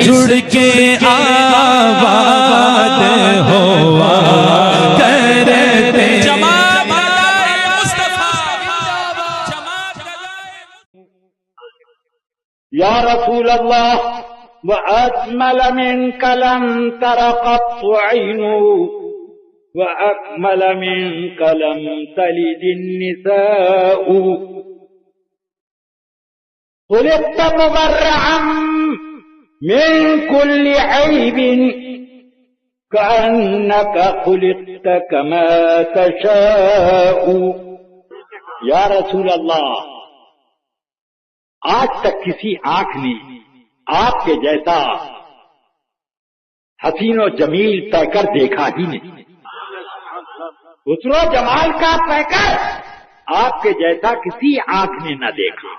جڑ کے آباد ہوا کرتے جماعت یا رسول اللہ وأجمل منك لم تر قط عين وأكمل منك لم تلد النساء خلقت مبرعا من كل عيب كأنك خلقت كما تشاء. یا رسول اللہ، آج تک کسی آنکھ نے آپ کے جیسا حسین و جمیل پیکر دیکھا ہی نہیں. حسن و جمال کا پیکر آپ کے جیسا کسی آنکھ نے نہ دیکھا.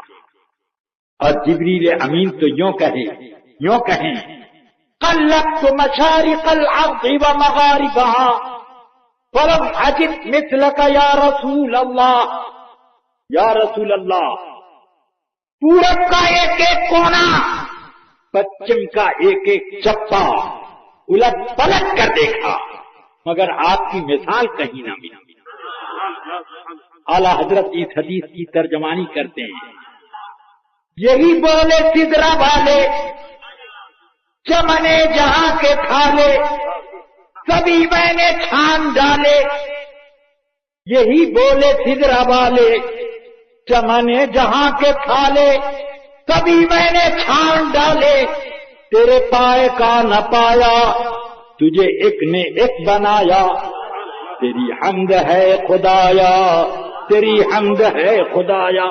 اور جبریل امین تو یوں کہیں قلبت مشارق الارض ومغاربها فلم اجد مثلك یا رسول اللہ. یا رسول اللہ، پورب کا ایک ایک کونا، پچھم کا ایک ایک چپا الٹ پلٹ کر دیکھا، مگر آپ کی مثال کہیں نہ ملی. اعلی حضرت اس حدیث کی ترجمانی کرتے ہیں، یہی بولے سدرا والے چمنے جہاں کے کھالے سبھی میں نے چھان ڈالے. یہی بولے سدرا والے چمنے جہاں کے کھالے سبھی میں نے چھان ڈالے. تیرے پائے کا نہ پایا تجھے ایک نے ایک بنایا. تیری حمد ہے خدایا، تیری حمد ہے خدایا.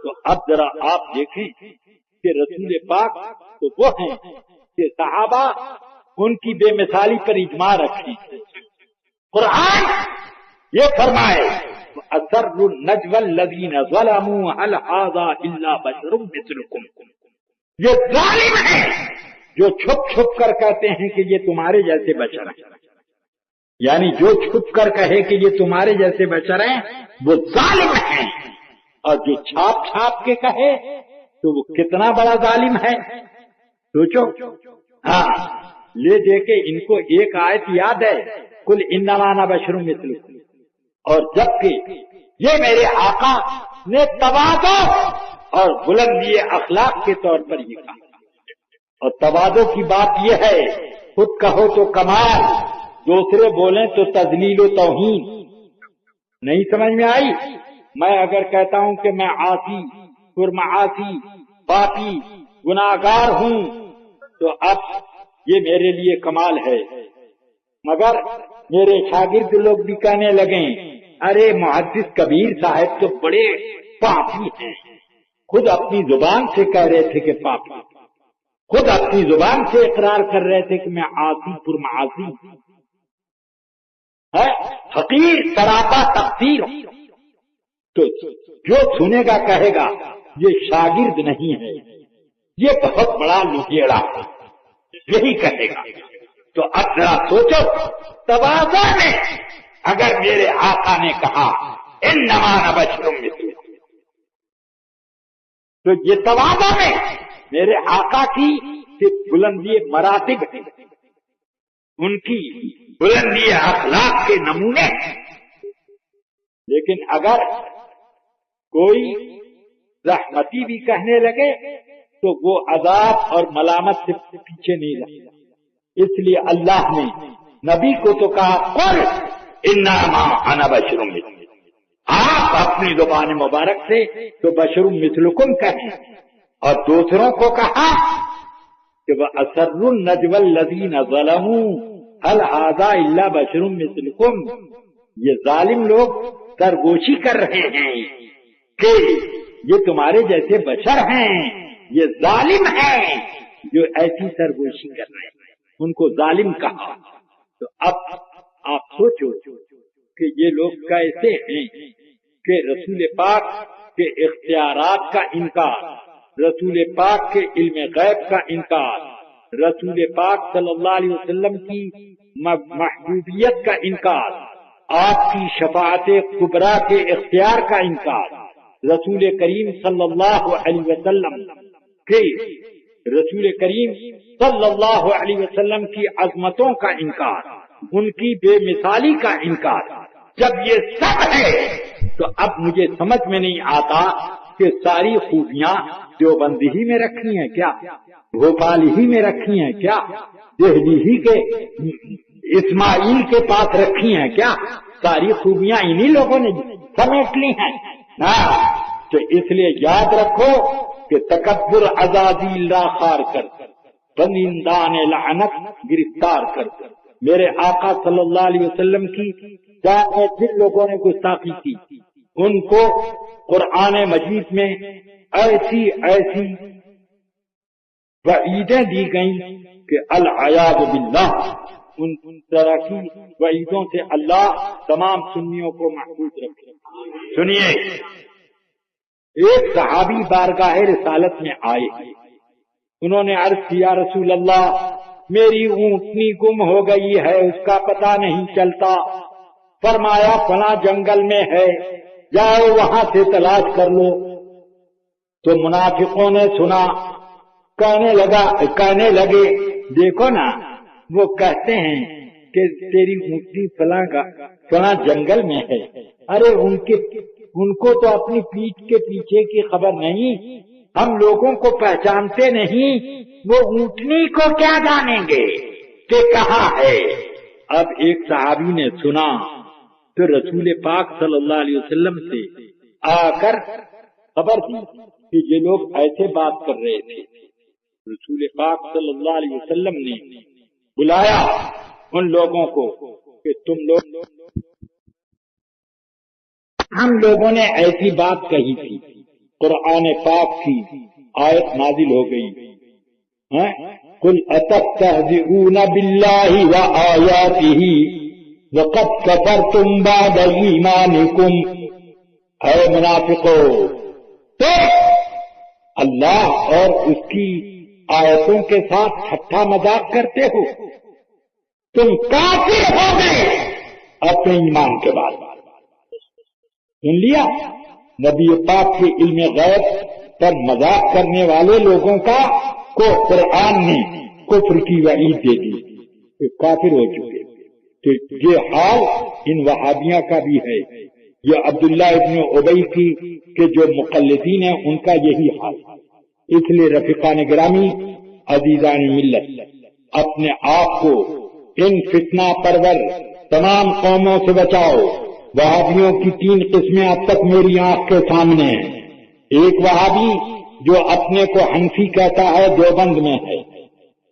تو اب ذرا آپ دیکھیں کہ رسول پاک تو وہ ہیں کہ صحابہ ان کی بے مثالی پر اجماع رکھیں. قرآن یہ فرمائے اثر النجوى الذين ظلموا هل هذا الا بشر مثلكم. یہ ظالم ہیں جو چھپ چھپ کر کہتے ہیں کہ یہ تمہارے جیسے بشر ہیں. یعنی جو چھپ کر کہے کہ یہ تمہارے جیسے بشر ہیں وہ ظالم ہیں، اور جو چھاپ چھاپ کے کہے تو وہ کتنا بڑا ظالم ہے. سوچو. ہاں لے دے کے ان کو ایک آیت یاد ہے، قل انما انا بشر مثلکم. اور جبکہ یہ میرے آقا نے تواضع اور بلندی اخلاق کے طور پر یہ کہا. اور تواضع کی بات یہ ہے، خود کہو تو کمال، دوسرے بولیں تو تذلیل و توہین. نہیں سمجھ میں آئی؟ میں اگر کہتا ہوں کہ میں عاصی پرمعاصی پاپی گناہگار ہوں تو اب یہ میرے لیے کمال ہے. مگر میرے شاگرد لوگ بھی کہنے لگیں ارے محدث کبیر صاحب تو بڑے پاپی ہیں. خود اپنی زبان سے کہہ رہے تھے کہ پاپی، خود اپنی زبان سے اقرار کر رہے تھے کہ میں عاصی پرمعاصی ہے، حقیر سراپا تقصیر ہوں. تو جو سنے گا کہے گا یہ شاگرد نہیں ہے، یہ بہت بڑا لٹیڑا ہے، یہی کہے گا. تو اب ذرا سوچو، تواضع میں اگر میرے آقا نے کہا انما انا بشر مثلکم، تو یہ تواضع میں میرے آقا کی صرف بلندی مراتب ہے، ان کی بلندی اخلاق کے نمونے. لیکن اگر کوئی رحمتی بھی کہنے لگے تو وہ عذاب اور ملامت سے پیچھے نہیں رہتا. اس لیے اللہ نے نبی کو تو کہا قل انما انا بشر مثلکم. آپ اپنی زبان مبارک سے تو بشر مثلکم کہیں، اور دوسروں کو کہا کہ وہ اثر النجوى الذين ظلموا هل هذا الا بشر مثلکم. یہ ظالم لوگ سرگوشی کر رہے ہیں کہ یہ تمہارے جیسے بشر ہیں. یہ ظالم ہیں جو ایسی سرگوشی کر رہے ہیں، ان کو ظالم کہا. تو اب آپ سوچو کہ یہ لوگ کیسے ہیں کہ رسول پاک کے اختیارات کا انکار، رسول پاک کے علم غیب کا انکار، رسول پاک صلی اللہ علیہ وسلم کی محبوبیت کا انکار، آپ کی شفاعت کبریٰ کے اختیار کا انکار، رسول کریم صلی اللہ علیہ وسلم کے رسول کریم صلی اللہ علیہ وسلم کی عظمتوں کا انکار، ان کی بے مثالی کا انکار، جب یہ سب ہے تو اب مجھے سمجھ میں نہیں آتا کہ ساری خوبیاں دیوبندی ہی میں رکھی ہیں کیا، بھوپال ہی میں رکھی ہیں کیا، دہلی ہی کے اسماعیل کے پاس رکھی ہیں کیا، ساری خوبیاں انہی لوگوں نے سمیٹ لی ہیں نا۔ تو اس لیے یاد رکھو کہ تکبر عزازیل را خار کر، بندندان لعنت گرفتار کر، میرے آقا صلی اللہ علیہ وسلم کی ذات میں جن لوگوں نے گستاخی کی ان کو قرآن مجید میں ایسی ایسی وعیدیں دی گئیں کہ العیاذ باللہ، ان طرح کی وعیدوں سے اللہ تمام سنیوں کو محفوظ رکھے۔ سنیے، ایک صحابی بارگاہ رسالت میں آئے، انہوں نے عرض کیا رسول اللہ میری اونٹنی گم ہو گئی ہے، اس کا پتہ نہیں چلتا۔ فرمایا فلاں جنگل میں ہے، جاؤ وہاں سے تلاش کر لو۔ تو منافقوں نے سنا، کہنے لگے دیکھو نا وہ کہتے ہیں کہ تیری اونٹنی فلاں جنگل میں ہے، ارے ان کو تو اپنی پیٹھ کے پیچھے کی خبر نہیں، ہم لوگوں کو پہچانتے نہیں، وہ اونٹنی کو کیا جانیں گے کہ کہاں ہے۔ اب ایک صحابی نے سنا تو رسول پاک صلی اللہ علیہ وسلم سے آ کر خبر دی کہ یہ لوگ ایسے بات کر رہے تھے۔ رسول پاک صلی اللہ علیہ وسلم نے بلایا ان لوگوں کو کہ ہم لوگوں نے ایسی بات کہی تھی، قرآن پاک کی آیت نازل ہو گئی، قل اتستہزئون باللہ وآیاتہ وقد کفرتم بعد ایمانکم، اے منافقو تو اللہ اور اس کی آیتوں کے ساتھ ٹھٹھا مذاق کرتے ہو، تم کافر ہو گئے اپنے ایمان کے بعد۔ سن لیا، نبی پاک کے علم غیب پر مذاق کرنے والے لوگوں کو قرآن نے کفر کی وعید دے دی کہ کافر ہو چکے۔ تو یہ حال ان وہابیوں کا بھی ہے، یہ عبداللہ ابن ابی کے جو مقلدین ہیں ان کا یہی حال۔ اس لیے رفیقان گرامی، عزیزان ملت، اپنے آپ کو ان فتنہ پرور تمام قوموں سے بچاؤ۔ وہابیوں کی 3 قسمیں اب تک میری آنکھ کے سامنے ہیں۔ ایک وہابی جو اپنے کو حنفی کہتا ہے دیوبند میں ہے،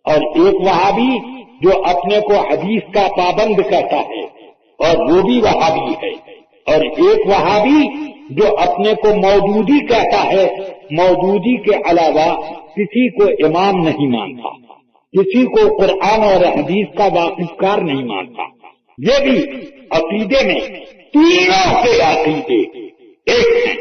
اور ایک وہابی جو اپنے کو حدیث کا پابند کہتا ہے اور وہ بھی وہابی ہے، اور ایک وہابی جو اپنے کو مودودی کہتا ہے، مودودی کے علاوہ کسی کو امام نہیں مانتا، کسی کو قرآن اور حدیث کا واقف کار نہیں مانتا۔ یہ بھی عقیدے میں تینوں کے عقیدے ایک ہیں۔